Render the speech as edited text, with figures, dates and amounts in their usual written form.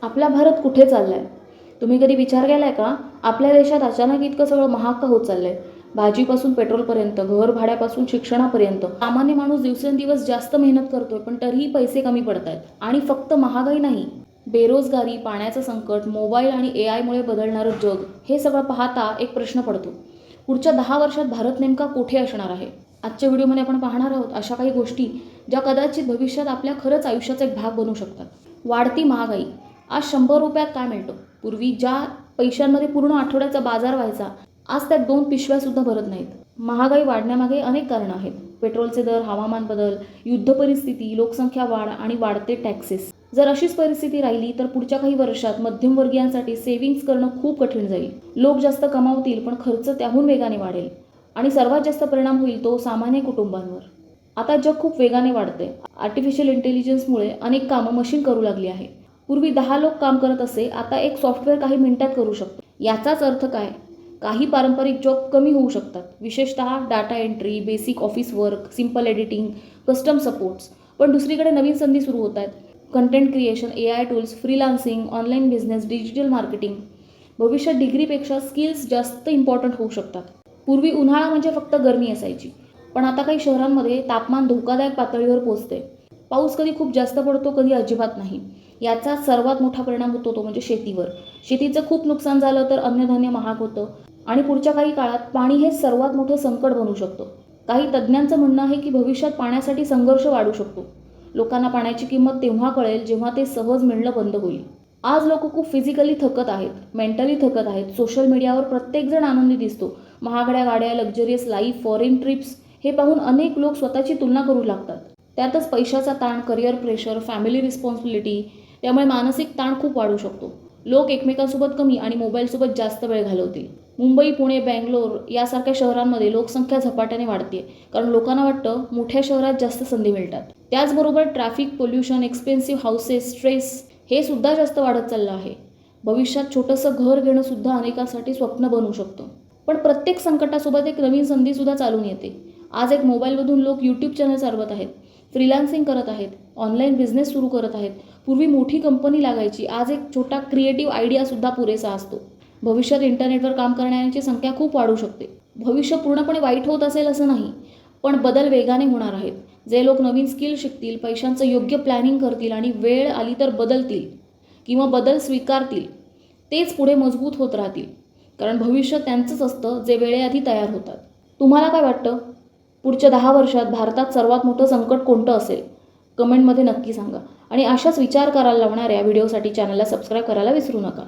आपला भारत कुठे चाललाय? तुम्ही कधी विचार केलाय का? आपल्या देशात अचानक इतकं सगळं महाग का होत चाललंय? भाजीपासून पेट्रोलपर्यंत, घर भाड्यापासून शिक्षणापर्यंत. सामान्य माणूस दिवसेंदिवस जास्त मेहनत करतोय, पण तरीही पैसे कमी पडतायत. आणि फक्त महागाई नाही, बेरोजगारी, पाण्याचं संकट, मोबाईल आणि एआयमुळे बदलणारं जग, हे सगळं पाहता एक प्रश्न पडतो. पुढच्या 10 वर्षात भारत नेमका कुठे असणार आहे? आजच्या व्हिडिओमध्ये आपण पाहणार आहोत अशा काही गोष्टी ज्या कदाचित भविष्यात आपल्या खरंच आयुष्याचा एक भाग बनू शकतात. वाढती महागाई. आज 100 रुपयात काय मिळतं? पूर्वी ज्या पैशांमध्ये पूर्ण आठवड्याचा बाजार व्हायचा, आज त्यात 2 पिशव्यासुद्धा भरत नाहीत. महागाई वाढण्यामागे अनेक कारणं आहेत. पेट्रोलचे दर, हवामान बदल, युद्ध परिस्थिती, लोकसंख्या वाढ आणि वाढते टॅक्सेस. जर अशीच परिस्थिती राहिली तर पुढच्या काही वर्षात मध्यमवर्गीयांसाठी सेव्हिंग्ज करणं खूप कठीण जाईल. लोक जास्त कमावतील, पण खर्च त्याहून वेगाने वाढेल. आणि सर्वात जास्त परिणाम होईल तो सामान्य कुटुंबांवर. आता जग खूप वेगाने वाढते. आर्टिफिशियल इंटेलिजन्समुळे अनेक कामं मशीन करू लागली आहे. पूर्वी 10 लोक काम करत असे, आता एक सॉफ्टवेअर काही मिनिटात करू शकतो. याचाच अर्थ काय? काही पारंपरिक जॉब कमी होऊ शकतात, विशेषतः data entry, basic office work, simple editing, custom supports. पण दुसरीकडे नवीन संधी सुरू होत आहेत. Content creation, AI tools, freelancing, online business, digital marketing. भविष्यात डिग्रीपेक्षा स्किल्स जास्त इम्पॉर्टंट होऊ शकतात. पूर्वी उन्हाळा म्हणजे फक्त गरमी असायची, पण आता काही शहरांमध्ये तापमान धोकादायक पातळीवर पोहोचते. पाऊस कधी खूप जास्त पडतो, कधी अजिबात नाही. याचा सर्वात मोठा परिणाम होतो तो म्हणजे शेतीवर. शेतीचं खूप नुकसान झालं तर अन्नधान्य महाग होतं आणि पुढच्या काही काळात पाणी हे सर्वात मोठं संकट बनू शकतं. काही तज्ज्ञांचं म्हणणं आहे की भविष्यात पाण्यासाठी संघर्ष वाढू शकतो. लोकांना पाण्याची किंमत तेव्हा कळेल जेव्हा ते सहज मिळणं बंद होईल. आज लोक खूप फिजिकली थकत आहेत, मेंटली थकत आहेत. सोशल मीडियावर प्रत्येकजण आनंदी दिसतो. महागड्या गाड्या, लक्झरियस लाईफ, फॉरेन ट्रिप्स हे पाहून अनेक लोक स्वतःची तुलना करू लागतात. त्यातच पैशाचा ताण, करिअर प्रेशर, फॅमिली रिस्पॉन्सिबिलिटी, त्यामुळे मानसिक ताण खूप वाढू शकतो. लोक एकमेकांसोबत कमी आणि मोबाईलसोबत जास्त वेळ घालवतील. मुंबई, पुणे, बेंगलोर यासारख्या शहरांमध्ये लोकसंख्या झपाट्याने वाढते, कारण लोकांना वाटतं मोठ्या शहरात जास्त संधी मिळतात. त्याचबरोबर traffic, pollution, expensive houses, stress हे सुद्धा जास्त वाढत चाललं आहे. भविष्यात छोटंसं घर घेणं सुद्धा अनेकांसाठी स्वप्न बनू शकतं. पण प्रत्येक संकटासोबत एक नवीन संधीसुद्धा चालून येते. आज एक मोबाईलमधून लोक यूट्यूब चॅनल चालवत आहेत, फ्रीलान्सिंग करत आहेत, ऑनलाईन बिझनेस सुरू करत आहेत. पूर्वी मोठी कंपनी लागायची, आज एक छोटा क्रिएटिव्ह आयडियासुद्धा पुरेसा असतो. भविष्यात इंटरनेटवर काम करणाऱ्यांची संख्या खूप वाढू शकते. भविष्य पूर्णपणे वाईट होत असेल असं नाही, पण बदल वेगाने होणार आहेत. जे लोक नवीन स्किल शिकतील, पैशांचं योग्य प्लॅनिंग करतील आणि वेळ आली तर बदलतील किंवा बदल स्वीकारतील, तेच पुढे मजबूत होत राहतील. कारण भविष्य त्यांचंच असतं जे वेळेआधी तयार होतात. तुम्हाला काय वाटतं? पुढच्या 10 वर्षात भारतात सर्वात मोठं संकट कोणतं असेल? कमेंटमध्ये नक्की सांगा. आणि अशाच विचार करायला लावणाऱ्या व्हिडिओसाठी चॅनलला सबस्क्राईब करायला विसरू नका.